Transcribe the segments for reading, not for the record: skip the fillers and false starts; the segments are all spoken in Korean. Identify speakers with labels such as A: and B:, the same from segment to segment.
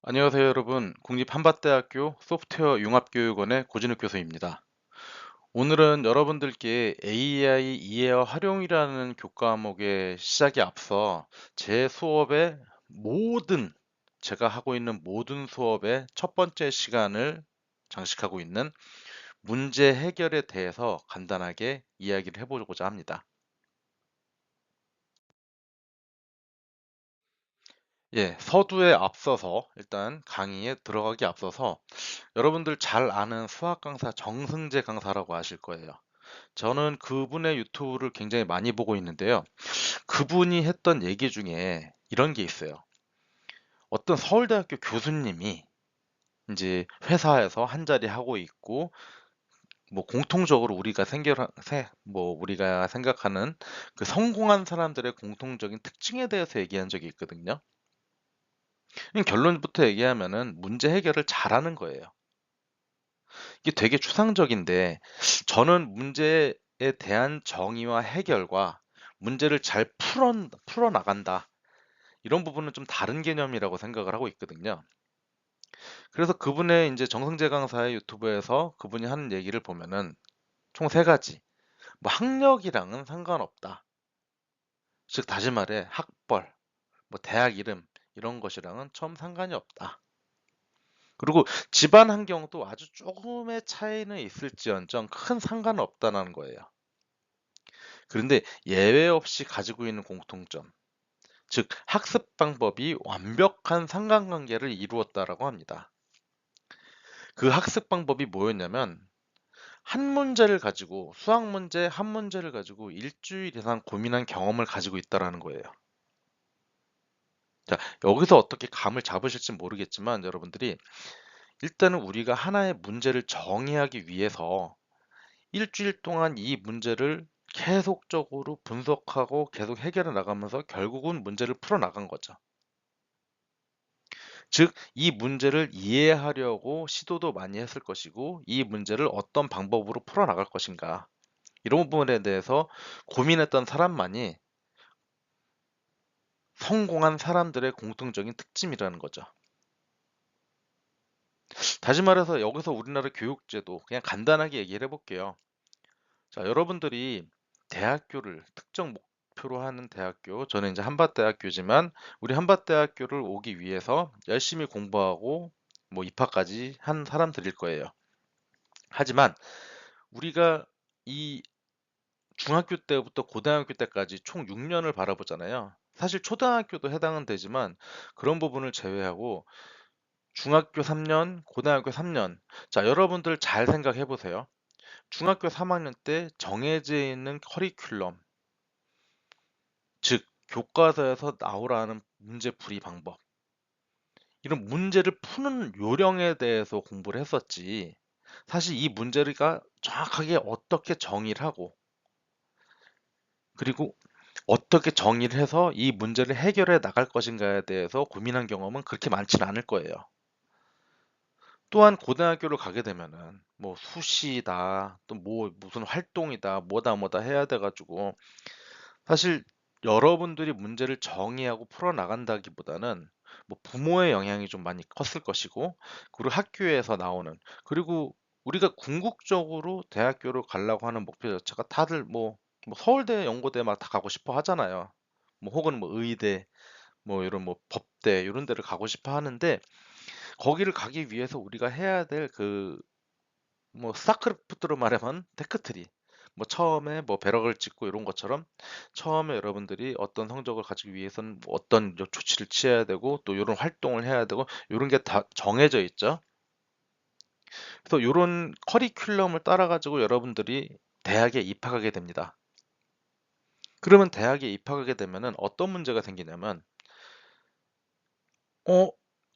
A: 안녕하세요, 여러분. 국립한밭대학교 소프트웨어 융합교육원의 고진욱 교수입니다. 오늘은 여러분들께 AI 이해와 활용이라는 교과목의 시작에 앞서 제 수업의 모든, 제가 하고 있는 모든 수업의 첫 번째 시간을 장식하고 있는 문제 해결에 대해서 간단하게 이야기를 해보고자 합니다. 예, 서두에 앞서서 일단 강의에 들어가기 앞서서 여러분들 잘 아는 수학 강사 정승재 강사라고 아실 거예요. 저는 그분의 유튜브를 굉장히 많이 보고 있는데요. 그분이 했던 얘기 중에 이런 게 있어요. 어떤 서울대학교 교수님이 이제 회사에서 한 자리 하고 있고, 뭐 공통적으로 우리가 생각하는 그 성공한 사람들의 공통적인 특징에 대해서 얘기한 적이 있거든요. 결론부터 얘기하면은 문제 해결을 잘하는 거예요. 이게 되게 추상적인데, 저는 문제에 대한 정의와 해결과 문제를 잘 풀어나간다, 이런 부분은 좀 다른 개념이라고 생각을 하고 있거든요. 그래서 그분의 이제 정승재 강사의 유튜브에서 그분이 하는 얘기를 보면은 총 세 가지. 뭐 학력이랑은 상관없다. 즉 다시 말해 학벌, 뭐 대학 이름 이런 것이랑은 처음 상관이 없다. 그리고 집안 환경도 아주 조금의 차이는 있을지언정 큰 상관은 없다는 거예요. 그런데 예외 없이 가지고 있는 공통점, 즉 학습 방법이 완벽한 상관관계를 이루었다라고 합니다. 그 학습 방법이 뭐였냐면, 한 문제를 가지고 수학 문제 한 문제를 가지고 일주일 이상 고민한 경험을 가지고 있다라는 거예요. 자, 여기서 어떻게 감을 잡으실지 모르겠지만 여러분들이 일단은 우리가 하나의 문제를 정의하기 위해서 일주일 동안 이 문제를 계속적으로 분석하고 계속 해결해 나가면서 결국은 문제를 풀어 나간 거죠. 즉, 이 문제를 이해하려고 시도도 많이 했을 것이고, 이 문제를 어떤 방법으로 풀어 나갈 것인가, 이런 부분에 대해서 고민했던 사람만이 성공한 사람들의 공통적인 특징이라는 거죠. 다시 말해서 여기서 우리나라 교육제도 그냥 간단하게 얘기를 해볼게요. 자, 여러분들이 대학교를 특정 목표로 하는 대학교, 저는 이제 한밭대학교지만 우리 한밭대학교를 오기 위해서 열심히 공부하고 뭐 입학까지 한 사람들일 거예요. 하지만 우리가 이 중학교 때부터 고등학교 때까지 총 6년을 바라보잖아요. 사실 초등학교도 해당은 되지만 그런 부분을 제외하고 중학교 3년, 고등학교 3년. 자, 여러분들 잘 생각해 보세요. 중학교 3학년 때 정해져 있는 커리큘럼, 즉 교과서에서 나오라는 문제 풀이 방법, 이런 문제를 푸는 요령에 대해서 공부를 했었지. 사실 이 문제가 정확하게 어떻게 정의를 하고, 그리고 어떻게 정의를 해서 이 문제를 해결해 나갈 것인가에 대해서 고민한 경험은 그렇게 많지는 않을 거예요. 또한 고등학교를 가게 되면은 뭐 수시다, 또 뭐 무슨 활동이다, 뭐다 뭐다 해야 돼 가지고 사실 여러분들이 문제를 정의하고 풀어 나간다기보다는 뭐 부모의 영향이 좀 많이 컸을 것이고, 그리고 학교에서 나오는, 그리고 우리가 궁극적으로 대학교를 가려고 하는 목표 자체가 다들 뭐 서울대, 연고대 막 다 가고 싶어 하잖아요. 뭐 혹은 뭐 의대, 뭐 이런 뭐 법대 이런 데를 가고 싶어 하는데, 거기를 가기 위해서 우리가 해야 될 그 뭐 스타크래프트로 말하면 테크트리, 뭐 처음에 뭐 배럭을 찍고 이런 것처럼 처음에 여러분들이 어떤 성적을 가지기 위해서는 뭐 어떤 조치를 취해야 되고 또 이런 활동을 해야 되고 이런 게 다 정해져 있죠. 그래서 이런 커리큘럼을 따라 가지고 여러분들이 대학에 입학하게 됩니다. 그러면 대학에 입학하게 되면은 어떤 문제가 생기냐면, 어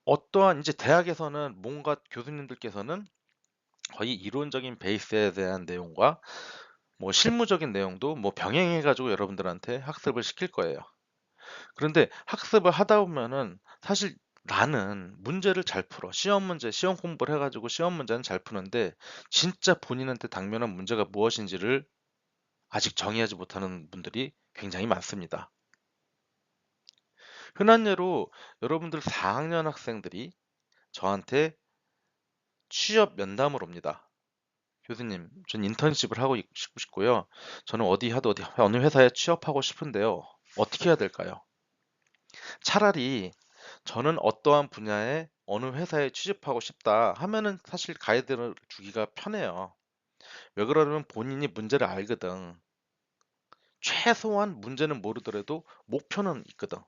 A: 어떠한 이제 대학에서는 뭔가 교수님들께서는 거의 이론적인 베이스에 대한 내용과 뭐 실무적인 내용도 뭐 병행해 가지고 여러분들한테 학습을 시킬 거예요. 그런데 학습을 하다 보면은 사실 나는 문제를 잘 풀어. 시험 문제, 시험 공부를 해 가지고 시험 문제는 잘 푸는데 진짜 본인한테 당면한 문제가 무엇인지를 아직 정의하지 못하는 분들이 굉장히 많습니다. 흔한 예로 여러분들 4학년 학생들이 저한테 취업 면담을 옵니다. 교수님, 전 인턴십을 하고 싶고요. 저는 어느 회사에 취업하고 싶은데요. 어떻게 해야 될까요? 차라리 저는 어떠한 분야에 어느 회사에 취직하고 싶다 하면은 사실 가이드를 주기가 편해요. 왜 그러냐면 본인이 문제를 알거든. 최소한 문제는 모르더라도 목표는 있거든.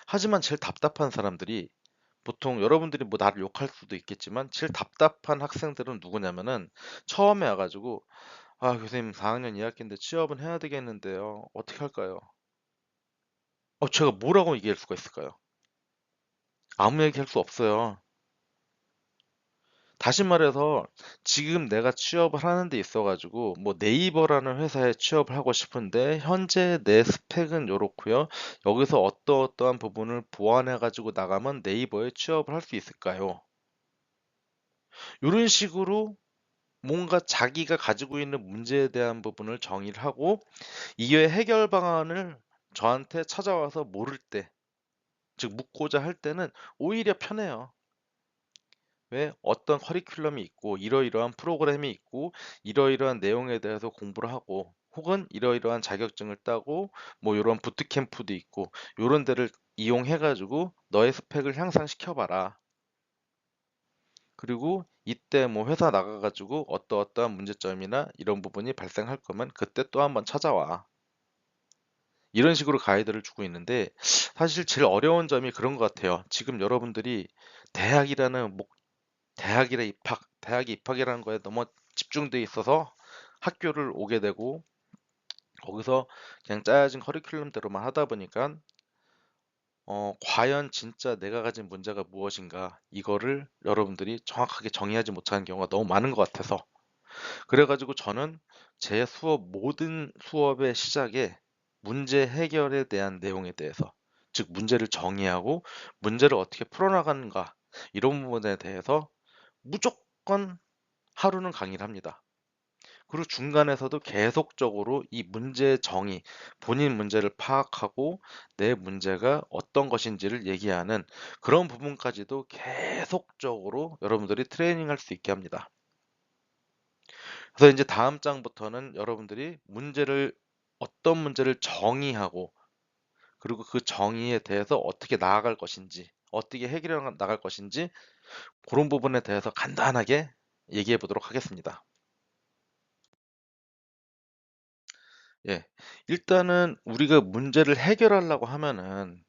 A: 하지만 제일 답답한 사람들이 보통 여러분들이 뭐 나를 욕할 수도 있겠지만 제일 답답한 학생들은 누구냐면은 처음에 와가지고 아 교수님 4학년 2학기인데 취업은 해야 되겠는데요. 어떻게 할까요? 제가 뭐라고 얘기할 수가 있을까요? 아무 얘기할 수 없어요. 다시 말해서 지금 내가 취업을 하는 데 있어가지고 뭐 네이버라는 회사에 취업을 하고 싶은데 현재 내 스펙은 요렇고요. 여기서 어떠어떠한 부분을 보완해가지고 나가면 네이버에 취업을 할 수 있을까요? 이런 식으로 뭔가 자기가 가지고 있는 문제에 대한 부분을 정의를 하고 이게 해결 방안을 저한테 찾아와서 모를 때, 즉 묻고자 할 때는 오히려 편해요. 왜 어떤 커리큘럼이 있고 이러이러한 프로그램이 있고 이러이러한 내용에 대해서 공부를 하고 혹은 이러이러한 자격증을 따고 뭐 이런 부트캠프도 있고 요런 데를 이용해 가지고 너의 스펙을 향상시켜 봐라. 그리고 이때 뭐 회사 나가 가지고 어떠어떠한 문제점이나 이런 부분이 발생할 거면 그때 또 한번 찾아와. 이런 식으로 가이드를 주고 있는데 사실 제일 어려운 점이 그런 것 같아요. 지금 여러분들이 대학이라는 대학의 입학이라는 거에 너무 집중돼 있어서 학교를 오게 되고 거기서 그냥 짜여진 커리큘럼대로만 하다 보니까 과연 진짜 내가 가진 문제가 무엇인가 이거를 여러분들이 정확하게 정의하지 못하는 경우가 너무 많은 것 같아서 그래가지고 저는 제 모든 수업의 시작에 문제 해결에 대한 내용에 대해서 즉 문제를 정의하고 문제를 어떻게 풀어나가는가 이런 부분에 대해서 무조건 하루는 강의를 합니다. 그리고 중간에서도 계속적으로 이 문제 정의, 본인 문제를 파악하고 내 문제가 어떤 것인지를 얘기하는 그런 부분까지도 계속적으로 여러분들이 트레이닝할 수 있게 합니다. 그래서 이제 다음 장부터는 여러분들이 어떤 문제를 정의하고 그리고 그 정의에 대해서 어떻게 나아갈 것인지, 어떻게 해결해 나갈 것인지 그런 부분에 대해서 간단하게 얘기해 보도록 하겠습니다. 예. 일단은 우리가 문제를 해결하려고 하면은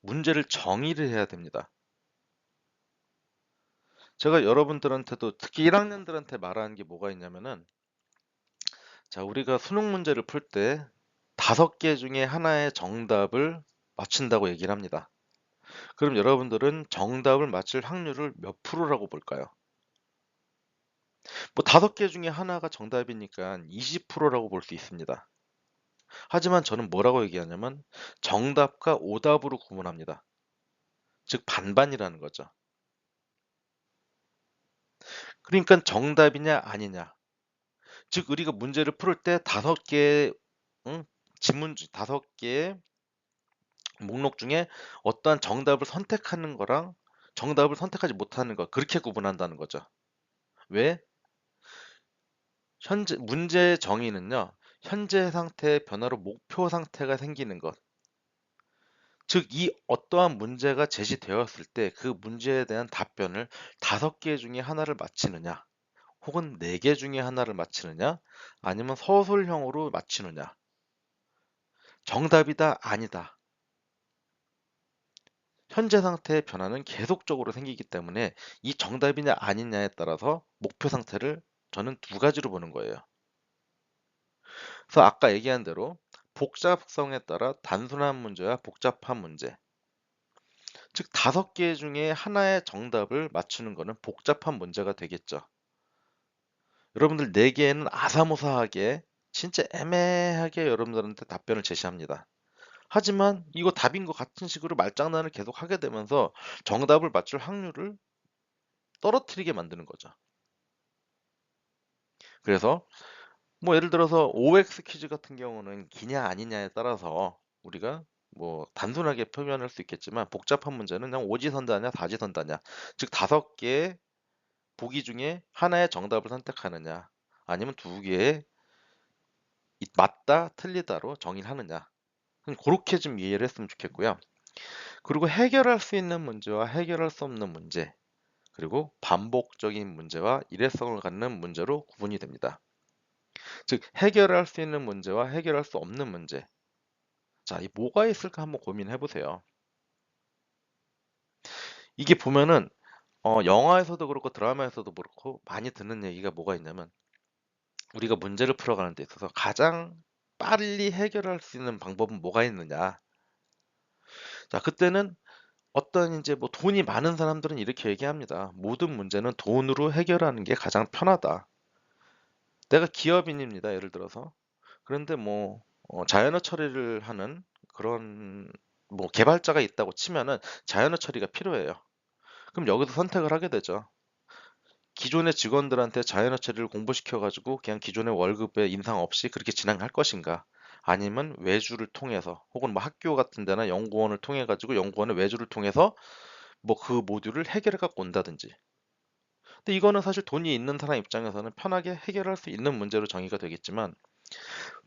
A: 문제를 정의를 해야 됩니다. 제가 여러분들한테도 특히 1학년들한테 말하는 게 뭐가 있냐면은 자, 우리가 수능 문제를 풀 때 5개 중에 하나의 정답을 맞춘다고 얘기를 합니다. 그럼 여러분들은 정답을 맞출 확률을 몇 프로라고 볼까요? 뭐 5개 중에 하나가 정답이니까 20%라고 볼 수 있습니다. 하지만 저는 뭐라고 얘기하냐면 정답과 오답으로 구분합니다. 즉 반반이라는 거죠. 그러니까 정답이냐 아니냐. 즉 우리가 문제를 풀을 때 5개의 지문 5개의 목록 중에 어떠한 정답을 선택하는 거랑 정답을 선택하지 못하는 거 그렇게 구분한다는 거죠. 왜? 현재 문제의 정의는요. 현재 상태의 변화로 목표 상태가 생기는 것. 즉 이 어떠한 문제가 제시되었을 때 그 문제에 대한 답변을 5개 중에 하나를 맞히느냐 혹은 4개 중에 하나를 맞히느냐 아니면 서술형으로 맞히느냐 정답이다 아니다. 현재 상태의 변화는 계속적으로 생기기 때문에 이 정답이냐 아니냐에 따라서 목표 상태를 저는 두 가지로 보는 거예요. 그래서 아까 얘기한 대로 복잡성에 따라 단순한 문제와 복잡한 문제. 즉 5개 중에 하나의 정답을 맞추는 것은 복잡한 문제가 되겠죠. 여러분들 4개에는 아사모사하게 진짜 애매하게 여러분들한테 답변을 제시합니다. 하지만 이거 답인 것 같은 식으로 말장난을 계속 하게 되면서 정답을 맞출 확률을 떨어뜨리게 만드는 거죠. 그래서 뭐 예를 들어서 OX 퀴즈 같은 경우는 기냐 아니냐에 따라서 우리가 뭐 단순하게 표현할 수 있겠지만 복잡한 문제는 그냥 오지선다냐 다지선다냐. 즉 5개의 보기 중에 하나의 정답을 선택하느냐 아니면 2개의 맞다 틀리다로 정의를 하느냐. 그렇게 좀 이해를 했으면 좋겠고요. 그리고 해결할 수 있는 문제와 해결할 수 없는 문제, 그리고 반복적인 문제와 일회성을 갖는 문제로 구분이 됩니다. 즉 해결할 수 있는 문제와 해결할 수 없는 문제. 자, 이 뭐가 있을까 한번 고민해 보세요. 이게 보면은 영화에서도 그렇고 드라마에서도 그렇고 많이 듣는 얘기가 뭐가 있냐면 우리가 문제를 풀어가는 데 있어서 가장 빨리 해결할 수 있는 방법은 뭐가 있느냐. 자, 그때는 어떤 이제 뭐 돈이 많은 사람들은 이렇게 얘기합니다. 모든 문제는 돈으로 해결하는 게 가장 편하다. 내가 기업인입니다. 예를 들어서. 그런데 뭐 자연어 처리를 하는 그런 뭐 개발자가 있다고 치면은 자연어 처리가 필요해요. 그럼 여기서 선택을 하게 되죠. 기존의 직원들한테 자연어 처리를 공부시켜 가지고 그냥 기존의 월급에 인상 없이 그렇게 진행할 것인가? 아니면 외주를 통해서 혹은 뭐 학교 같은 데나 연구원을 통해 가지고 연구원의 외주를 통해서 뭐 그 모듈을 해결해 갖고 온다든지. 근데 이거는 사실 돈이 있는 사람 입장에서는 편하게 해결할 수 있는 문제로 정의가 되겠지만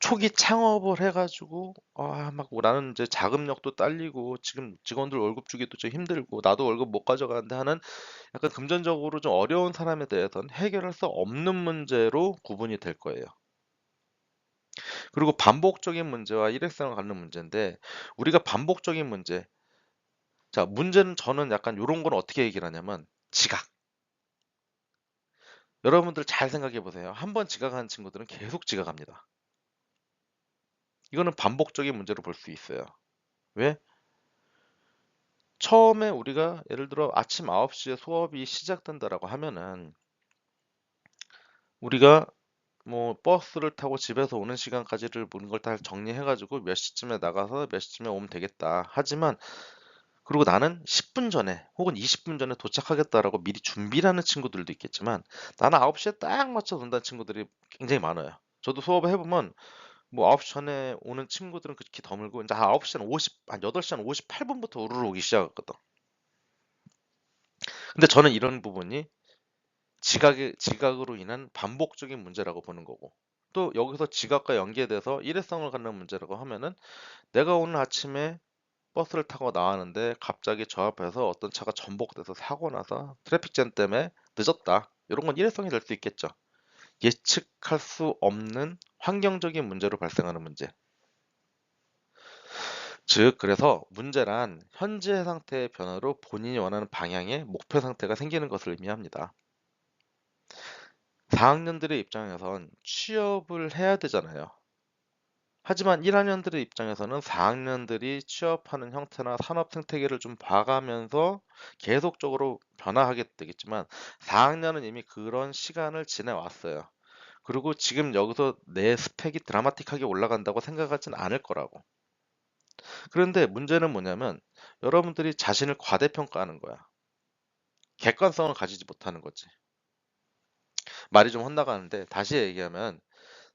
A: 초기 창업을 해 가지고 막 나는 이제 자금력도 딸리고 지금 직원들 월급 주기도 좀 힘들고 나도 월급 못 가져가는데 하는 약간 금전적으로 좀 어려운 사람에 대해서는 해결할 수 없는 문제로 구분이 될 거예요. 그리고 반복적인 문제와 일회성을 갖는 문제인데 우리가 반복적인 문제, 자 문제는 저는 약간 요런 건 어떻게 얘기를 하냐면 지각. 여러분들 잘 생각해 보세요. 한 번 지각하는 친구들은 계속 지각합니다. 이거는 반복적인 문제로 볼 수 있어요. 왜? 처음에 우리가 예를 들어 아침 9시에 수업이 시작된다라고 하면은 우리가 뭐 버스를 타고 집에서 오는 시간까지를 모든 걸 다 정리해 가지고 몇 시쯤에 나가서 몇 시쯤에 오면 되겠다. 하지만 그리고 나는 10분 전에 혹은 20분 전에 도착하겠다라고 미리 준비를 하는 친구들도 있겠지만 나는 9시에 딱 맞춰 놓는다는 친구들이 굉장히 많아요. 저도 수업을 해보면 뭐 9시 전에 오는 친구들은 그렇게 드물고 이제 9시 한 8시 한 58분부터 우르르 오기 시작했거든. 근데 저는 이런 부분이 지각으로 인한 반복적인 문제라고 보는 거고 또 여기서 지각과 연계돼서 일회성을 갖는 문제라고 하면은 내가 오늘 아침에 버스를 타고 나왔는데 갑자기 저 앞에서 어떤 차가 전복돼서 사고 나서 트래픽 잼 때문에 늦었다. 이런 건 일회성이 될 수 있겠죠. 예측할 수 없는 환경적인 문제로 발생하는 문제. 즉, 그래서 문제란 현재 상태의 변화로 본인이 원하는 방향의 목표 상태가 생기는 것을 의미합니다. 4학년들의 입장에선 취업을 해야 되잖아요. 하지만 1학년들의 입장에서는 4학년들이 취업하는 형태나 산업 생태계를 좀 봐가면서 계속적으로 변화하게 되겠지만 4학년은 이미 그런 시간을 지내왔어요. 그리고 지금 여기서 내 스펙이 드라마틱하게 올라간다고 생각하진 않을 거라고. 그런데 문제는 뭐냐면 여러분들이 자신을 과대평가하는 거야. 객관성을 가지지 못하는 거지. 말이 좀 헛나가는데 다시 얘기하면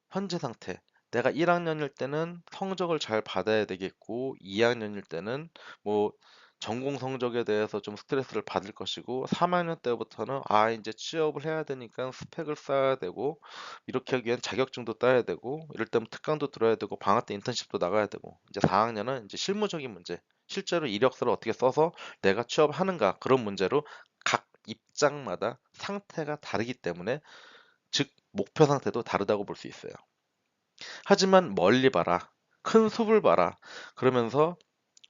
A: 현재 상태. 내가 1학년일 때는 성적을 잘 받아야 되겠고, 2학년일 때는 뭐 전공 성적에 대해서 좀 스트레스를 받을 것이고, 3학년 때부터는 이제 취업을 해야 되니까 스펙을 쌓아야 되고, 이렇게 하기 위한 자격증도 따야 되고, 이럴 때면 특강도 들어야 되고, 방학 때 인턴십도 나가야 되고, 이제 4학년은 이제 실무적인 문제, 실제로 이력서를 어떻게 써서 내가 취업하는가 그런 문제로 각 입장마다 상태가 다르기 때문에 즉 목표 상태도 다르다고 볼 수 있어요. 하지만 멀리 봐라. 큰 숲을 봐라. 그러면서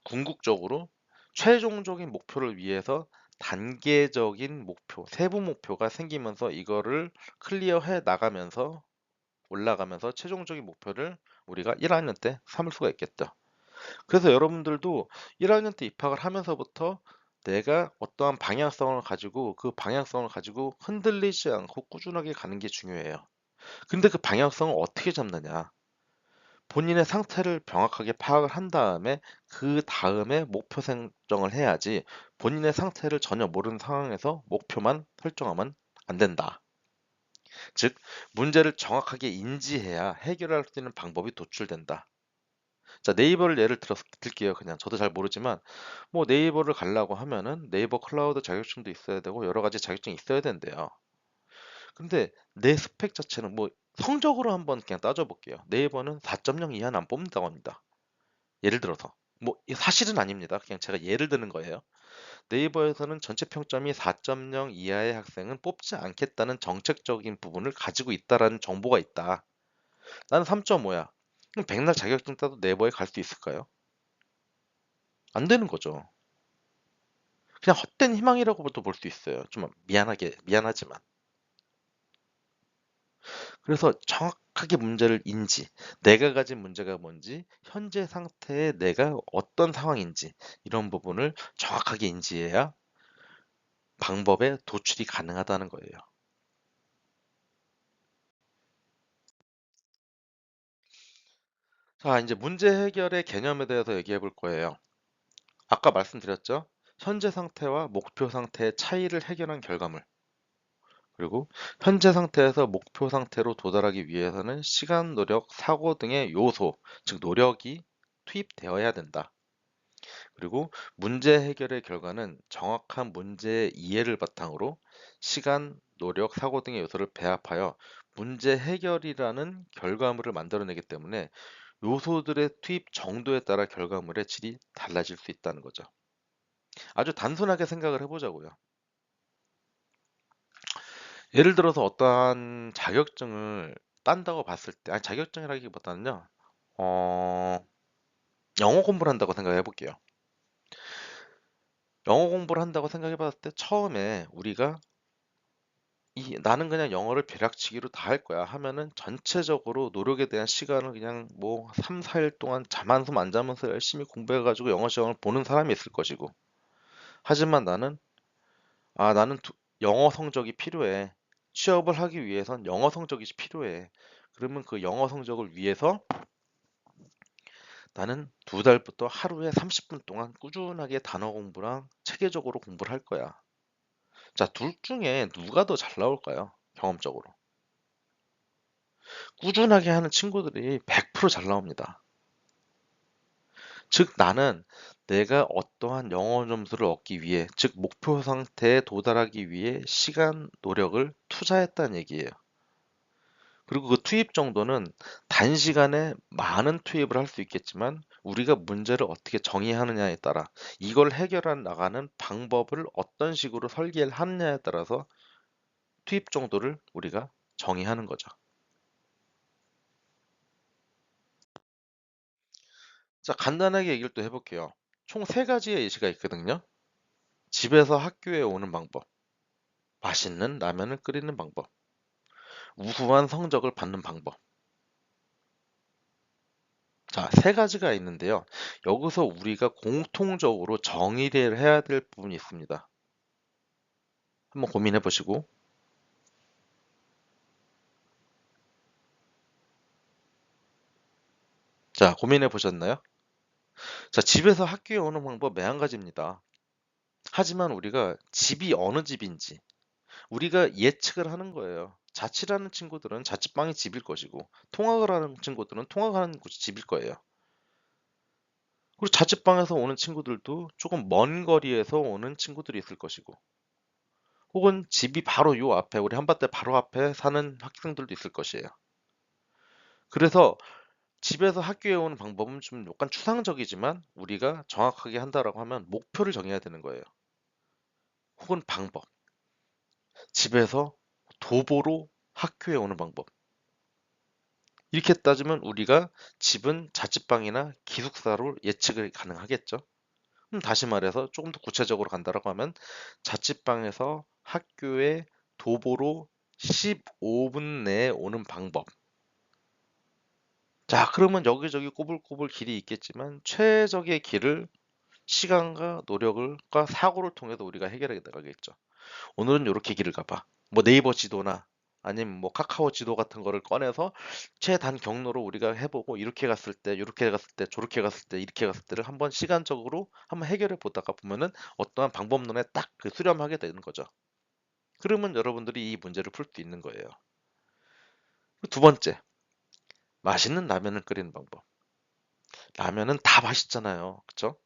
A: 궁극적으로 최종적인 목표를 위해서 단계적인 목표, 세부 목표가 생기면서 이거를 클리어해 나가면서 올라가면서 최종적인 목표를 우리가 1학년 때 삼을 수가 있겠죠. 그래서 여러분들도 1학년 때 입학을 하면서부터 내가 어떠한 방향성을 가지고 그 방향성을 가지고 흔들리지 않고 꾸준하게 가는 게 중요해요. 근데 그 방향성을 어떻게 잡느냐? 본인의 상태를 명확하게 파악을 한 다음에 그 다음에 목표 설정을 해야지 본인의 상태를 전혀 모르는 상황에서 목표만 설정하면 안 된다. 즉, 문제를 정확하게 인지해야 해결할 수 있는 방법이 도출된다. 자, 네이버를 예를 들어서 들게요. 그냥 저도 잘 모르지만 뭐 네이버를 가려고 하면은 네이버 클라우드 자격증도 있어야 되고 여러 가지 자격증이 있어야 된대요. 근데 내 스펙 자체는 뭐 성적으로 한번 그냥 따져볼게요. 네이버는 4.0 이하는 안 뽑는다고 합니다. 예를 들어서 뭐 사실은 아닙니다. 그냥 제가 예를 드는 거예요. 네이버에서는 전체 평점이 4.0 이하의 학생은 뽑지 않겠다는 정책적인 부분을 가지고 있다라는 정보가 있다. 나는 3.5야. 그럼 백날 자격증 따도 네이버에 갈 수 있을까요? 안 되는 거죠. 그냥 헛된 희망이라고도 볼 수 있어요. 좀 미안하지만. 그래서 정확하게 문제를 내가 가진 문제가 뭔지, 현재 상태에 내가 어떤 상황인지, 이런 부분을 정확하게 인지해야 방법에 도출이 가능하다는 거예요. 자, 이제 문제 해결의 개념에 대해서 얘기해 볼 거예요. 아까 말씀드렸죠? 현재 상태와 목표 상태의 차이를 해결한 결과물. 그리고 현재 상태에서 목표 상태로 도달하기 위해서는 시간, 노력, 사고 등의 요소, 즉 노력이 투입되어야 된다. 그리고 문제 해결의 결과는 정확한 문제의 이해를 바탕으로 시간, 노력, 사고 등의 요소를 배합하여 문제 해결이라는 결과물을 만들어내기 때문에 요소들의 투입 정도에 따라 결과물의 질이 달라질 수 있다는 거죠. 아주 단순하게 생각을 해보자고요. 예를 들어서 어떠한 자격증을 딴다고 봤을 때, 아니 자격증이라기보다는요, 어, 영어 공부를 한다고 생각해 볼게요. 영어 공부를 한다고 생각해 봤을 때 처음에 우리가 나는 그냥 영어를 벼락치기로 다 할 거야 하면은 전체적으로 노력에 대한 시간을 그냥 뭐 3, 4일 동안 잠 한숨 안 자면서 열심히 공부해가지고 영어 시험을 보는 사람이 있을 것이고. 하지만 나는 영어 성적이 필요해. 취업을 하기 위해선 영어 성적이 필요해. 그러면 그 영어 성적을 위해서 나는 두 달부터 하루에 30분 동안 꾸준하게 단어 공부랑 체계적으로 공부를 할 거야. 자, 둘 중에 누가 더 잘 나올까요? 경험적으로. 꾸준하게 하는 친구들이 100%잘 나옵니다. 즉, 나는 내가 어떠한 영어 점수를 얻기 위해, 즉, 목표 상태에 도달하기 위해 시간, 노력을 투자했다는 얘기예요. 그리고 그 투입 정도는 단시간에 많은 투입을 할 수 있겠지만 우리가 문제를 어떻게 정의하느냐에 따라 이걸 해결해 나가는 방법을 어떤 식으로 설계를 하느냐에 따라서 투입 정도를 우리가 정의하는 거죠. 자, 간단하게 얘기를 또 해볼게요. 총 세 가지의 예시가 있거든요. 집에서 학교에 오는 방법, 맛있는 라면을 끓이는 방법, 우수한 성적을 받는 방법. 자, 세 가지가 있는데요. 여기서 우리가 공통적으로 정의를 해야 될 부분이 있습니다. 한번 고민해 보시고. 자, 고민해 보셨나요? 자, 집에서 학교에 오는 방법 매한 가지입니다. 하지만 우리가 집이 어느 집인지 우리가 예측을 하는 거예요. 자취하는 친구들은 자취방이 집일 것이고, 통학을 하는 친구들은 통학하는 곳이 집일 거예요. 그리고 자취방에서 오는 친구들도 조금 먼 거리에서 오는 친구들이 있을 것이고, 혹은 집이 바로 요 앞에, 우리 한밭대 바로 앞에 사는 학생들도 있을 것이에요. 그래서 집에서 학교에 오는 방법은 좀 약간 추상적이지만 우리가 정확하게 한다라고 하면 목표를 정해야 되는 거예요. 혹은 방법. 집에서 도보로 학교에 오는 방법. 이렇게 따지면 우리가 집은 자취방이나 기숙사로 예측을 가능하겠죠. 다시 말해서 조금 더 구체적으로 간다라고 하면 자취방에서 학교에 도보로 15분 내에 오는 방법. 자, 그러면 여기저기 꼬불꼬불 길이 있겠지만 최적의 길을 시간과 노력과 사고를 통해서 우리가 해결해 나가겠죠. 오늘은 이렇게 길을 가봐. 뭐 네이버 지도나 아니면 뭐 카카오 지도 같은 거를 꺼내서 최단 경로로 우리가 해보고 이렇게 갔을 때, 이렇게 갔을 때, 저렇게 갔을 때, 이렇게 갔을 때를 한번 시간적으로 한번 해결해 보다가 보면은 어떠한 방법론에 딱 그 수렴하게 되는 거죠. 그러면 여러분들이 이 문제를 풀 수 있는 거예요. 두 번째, 맛있는 라면을 끓이는 방법. 라면은 다 맛있잖아요. 그쵸?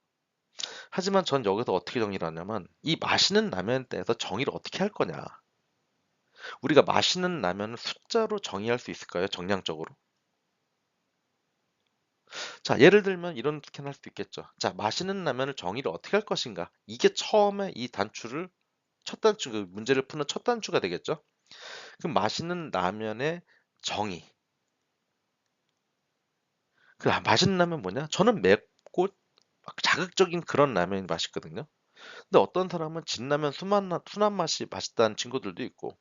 A: 하지만 전 여기서 어떻게 정의를 하냐면 이 맛있는 라면에 대해서 정의를 어떻게 할 거냐. 우리가 맛있는 라면을 숫자로 정의할 수 있을까요? 정량적으로? 자, 예를 들면 이런 스캔 할 수도 있겠죠. 자, 맛있는 라면을 정의를 어떻게 할 것인가? 이게 처음에 이 단추를 첫 단추, 그 문제를 푸는 첫 단추가 되겠죠. 그 맛있는 라면의 정의. 맛있는 라면 뭐냐? 저는 맵고 막 자극적인 그런 라면이 맛있거든요. 근데 어떤 사람은 진라면 순한 맛이 맛있다는 친구들도 있고.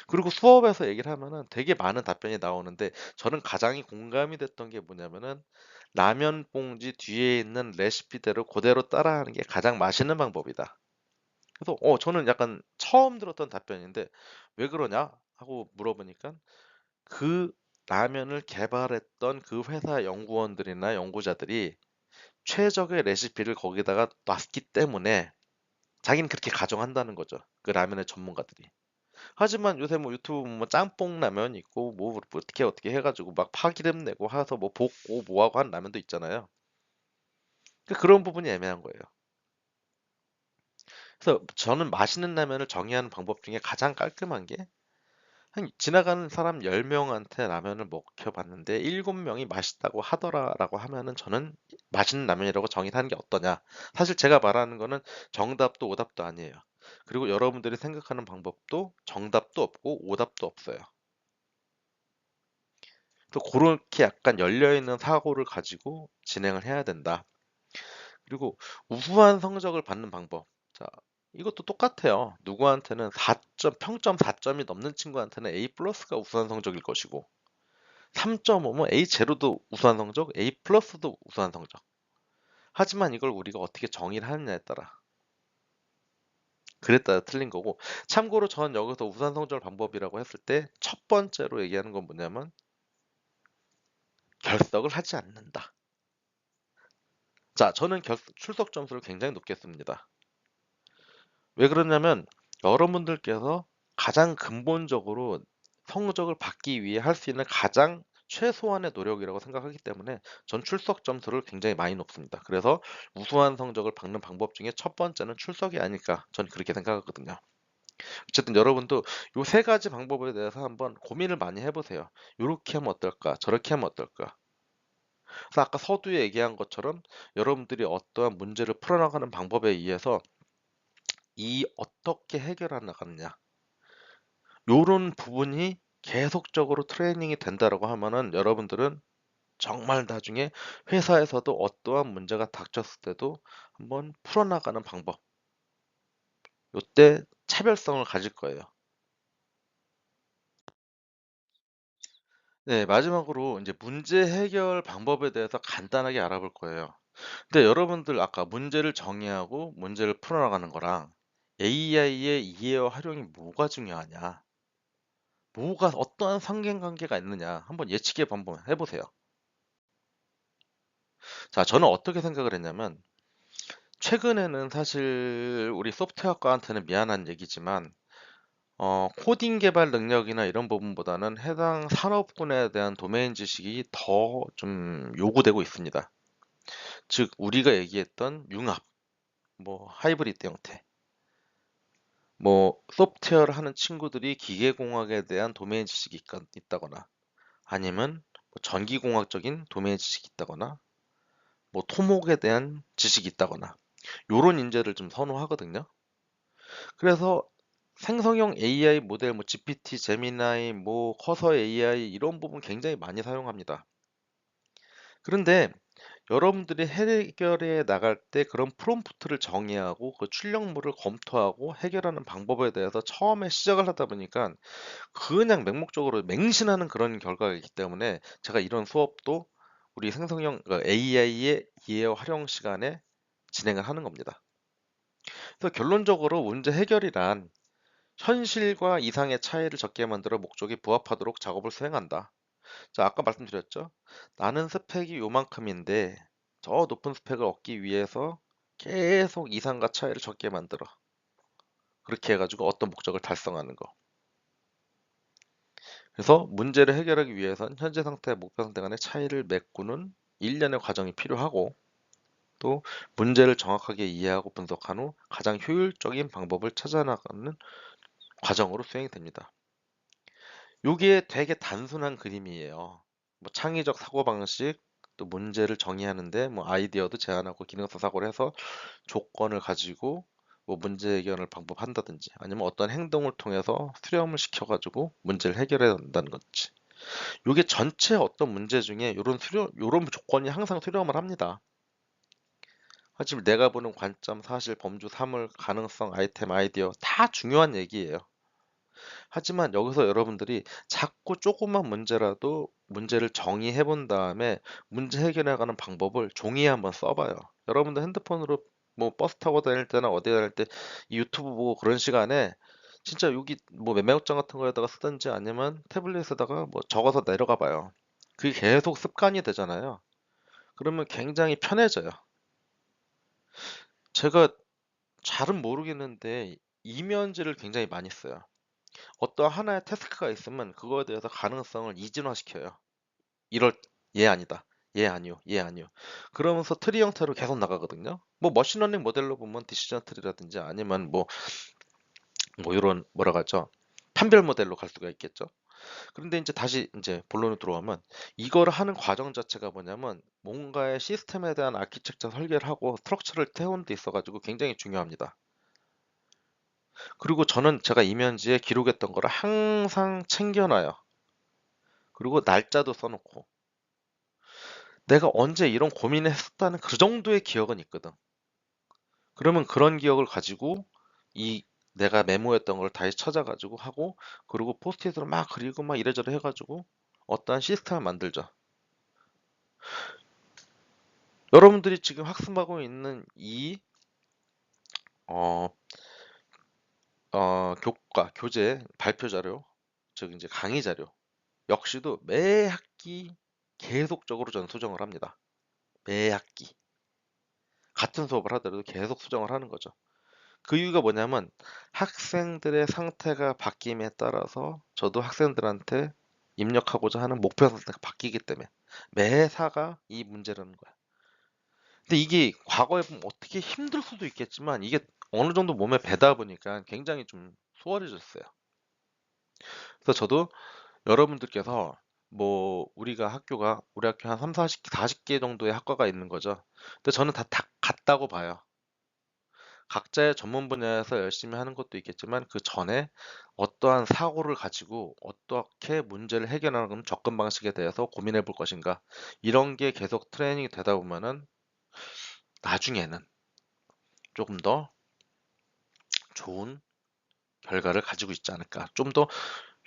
A: 그리고 수업에서 얘기를 하면은 되게 많은 답변이 나오는데 저는 가장 공감이 됐던 게 뭐냐면은 라면 봉지 뒤에 있는 레시피대로 그대로 따라하는 게 가장 맛있는 방법이다. 그래서 저는 약간 처음 들었던 답변인데 왜 그러냐 하고 물어보니까 그 라면을 개발했던 그 회사 연구원들이나 연구자들이 최적의 레시피를 거기다가 놨기 때문에 자기는 그렇게 가정한다는 거죠. 그 라면의 전문가들이. 하지만 요새 뭐 유튜브 뭐 짬뽕 라면 있고 뭐 어떻게 해가지고 막 파기름 내고 해서 뭐 볶고 뭐하고 한 라면도 있잖아요. 그런 부분이 애매한 거예요. 그래서 저는 맛있는 라면을 정의하는 방법 중에 가장 깔끔한 게 한 지나가는 사람 10명한테 라면을 먹혀봤는데 7명이 맛있다고 하더라라고 하면은 저는 맛있는 라면이라고 정의를 하는 게 어떠냐. 사실 제가 말하는 거는 정답도 오답도 아니에요. 그리고 여러분들이 생각하는 방법도 정답도 없고 오답도 없어요. 또 그렇게 약간 열려있는 사고를 가지고 진행을 해야 된다. 그리고 우수한 성적을 받는 방법. 자, 이것도 똑같아요. 누구한테는 4점, 평점 4점이 넘는 친구한테는 A 플러스가 우수한 성적일 것이고, 3.5면 A 제로도 우수한 성적, A 플러스도 우수한 성적. 하지만 이걸 우리가 어떻게 정의를 하느냐에 따라, 그에 따라 틀린 거고, 참고로 전 여기서 우수한 성적을 방법이라고 했을 때, 첫 번째로 얘기하는 건 뭐냐면, 결석을 하지 않는다. 자, 저는 출석 점수를 굉장히 높게 씁니다. 왜 그러냐면 여러분들께서 가장 근본적으로 성적을 받기 위해 할 수 있는 가장 최소한의 노력이라고 생각하기 때문에 전 출석 점수를 굉장히 많이 높습니다. 그래서 우수한 성적을 받는 방법 중에 첫 번째는 출석이 아닐까 전 그렇게 생각하거든요. 어쨌든 여러분도 이 세 가지 방법에 대해서 한번 고민을 많이 해보세요. 이렇게 하면 어떨까? 저렇게 하면 어떨까? 그래서 아까 서두에 얘기한 것처럼 여러분들이 어떠한 문제를 풀어나가는 방법에 의해서 이 어떻게 해결해 나가느냐 요런 부분이 계속적으로 트레이닝이 된다라고 하면은 여러분들은 정말 나중에 회사에서도 어떠한 문제가 닥쳤을 때도 한번 풀어나가는 방법 요때 차별성을 가질 거예요. 네, 마지막으로 이제 문제 해결 방법에 대해서 간단하게 알아볼 거예요. 근데 여러분들 아까 문제를 정의하고 문제를 풀어나가는 거랑 AI의 이해와 활용이 뭐가 중요하냐? 뭐가 어떠한 상관관계가 있느냐? 한번 예측해 한번 해보세요. 자, 저는 어떻게 생각을 했냐면, 최근에는 사실 우리 소프트웨어과한테는 미안한 얘기지만, 코딩 개발 능력이나 이런 부분보다는 해당 산업군에 대한 도메인 지식이 더 좀 요구되고 있습니다. 즉, 우리가 얘기했던 융합, 뭐, 하이브리드 형태, 뭐, 소프트웨어를 하는 친구들이 기계공학에 대한 도메인 지식이 있다거나, 아니면 뭐 전기공학적인 도메인 지식이 있다거나, 뭐, 토목에 대한 지식이 있다거나, 요런 인재를 좀 선호하거든요. 그래서 생성형 AI 모델, 뭐 GPT, 제미나이, 뭐 커서 AI 이런 부분 굉장히 많이 사용합니다. 그런데 여러분들이 해결해 나갈 때 그런 프롬프트를 정의하고 그 출력물을 검토하고 해결하는 방법에 대해서 처음에 시작을 하다 보니까 그냥 맹목적으로 맹신하는 그런 결과가 있기 때문에 제가 이런 수업도 우리 생성형 AI의 이해와 활용 시간에 진행을 하는 겁니다. 그래서 결론적으로 문제 해결이란 현실과 이상의 차이를 적게 만들어 목적에 부합하도록 작업을 수행한다. 자, 아까 말씀드렸죠? 나는 스펙이 요만큼인데 저 높은 스펙을 얻기 위해서 계속 이상과 차이를 적게 만들어. 그렇게 해가지고 어떤 목적을 달성하는 거. 그래서 문제를 해결하기 위해선 현재 상태와 목표 상태 간의 차이를 메꾸는 일련의 과정이 필요하고 또 문제를 정확하게 이해하고 분석한 후 가장 효율적인 방법을 찾아나가는 과정으로 수행이 됩니다. 요게 되게 단순한 그림이에요. 뭐 창의적 사고방식, 또 문제를 정의하는데 뭐 아이디어도 제안하고 기능사 사고를 해서 조건을 가지고 뭐 문제 해결을 방법한다든지 아니면 어떤 행동을 통해서 수렴을 시켜가지고 문제를 해결해야 한다는 거지. 요게 전체 어떤 문제 중에 요런 조건이 항상 수렴을 합니다. 하지만 내가 보는 관점, 사실, 범주, 사물, 가능성, 아이템, 아이디어 다 중요한 얘기예요. 하지만 여기서 여러분들이 자꾸 조그만 문제라도 문제를 정의해 본 다음에 문제 해결해 가는 방법을 종이에 한번 써봐요. 여러분들 핸드폰으로 뭐 버스 타고 다닐 때나 어디 다닐 때 이 유튜브 보고 그런 시간에 진짜 여기 뭐 메모장 같은 거에다가 쓰든지 아니면 태블릿에다가 뭐 적어서 내려가 봐요. 그게 계속 습관이 되잖아요. 그러면 굉장히 편해져요. 제가 잘은 모르겠는데 이면지를 굉장히 많이 써요. 어떤 하나의 태스크가 있으면 그거에 대해서 가능성을 이진화시켜요. 이럴 얘 아니다. 얘 아니요. 얘 아니요. 그러면서 트리 형태로 계속 나가거든요. 뭐 머신러닝 모델로 보면 디시전 트리라든지 아니면 뭐 이런 뭐라 하죠? 판별 모델로 갈 수가 있겠죠. 그런데 이제 다시 이제 본론으로 들어오면 이거를 하는 과정 자체가 뭐냐면 뭔가의 시스템에 대한 아키텍처 설계를 하고 스트럭처를 태우는 데 있어가지고 굉장히 중요합니다. 그리고 저는 제가 이면지에 기록했던 거를 항상 챙겨놔요. 그리고 날짜도 써놓고 내가 언제 이런 고민을 했었다는 그 정도의 기억은 있거든. 그러면 그런 기억을 가지고 이 내가 메모했던 걸 다시 찾아가지고 하고 그리고 포스트잇으로 막 그리고 막 이래저래 해가지고 어떠한 시스템을 만들자. 여러분들이 지금 학습하고 있는 이 어, 교재 발표 자료, 즉 이제 강의 자료 역시도 매 학기 계속적으로 저는 수정을 합니다. 매 학기 같은 수업을 하더라도 계속 수정을 하는 거죠. 그 이유가 뭐냐면 학생들의 상태가 바뀜에 따라서 저도 학생들한테 입력하고자 하는 목표 상태가 바뀌기 때문에 매사가 이 문제라는 거야. 근데 이게 과거에 보면 어떻게 힘들 수도 있겠지만 이게 어느 정도 몸에 배다 보니까 굉장히 좀 수월해졌어요. 그래서 저도 여러분들께서 뭐 우리 학교 한 3, 40개 정도의 학과가 있는 거죠. 근데 저는 다 같다고 봐요. 각자의 전문 분야에서 열심히 하는 것도 있겠지만 그 전에 어떠한 사고를 가지고 어떻게 문제를 해결하는 접근 방식에 대해서 고민해 볼 것인가 이런 게 계속 트레이닝이 되다 보면은 나중에는 조금 더 좋은 결과를 가지고 있지 않을까 좀 더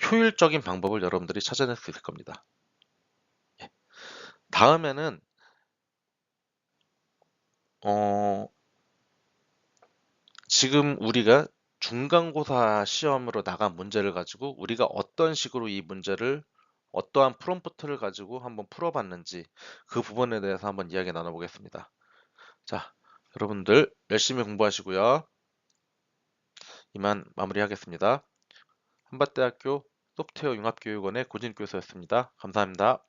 A: 효율적인 방법을 여러분들이 찾아낼 수 있을 겁니다. 예. 다음에는 어, 지금 우리가 중간고사 시험으로 나간 문제를 가지고 우리가 어떤 식으로 이 문제를 어떠한 프롬프트를 가지고 한번 풀어봤는지 그 부분에 대해서 한번 이야기 나눠보겠습니다. 자, 여러분들 열심히 공부하시고요. 이만 마무리하겠습니다. 한밭대학교 소프트웨어 융합교육원의 고진교수였습니다. 감사합니다.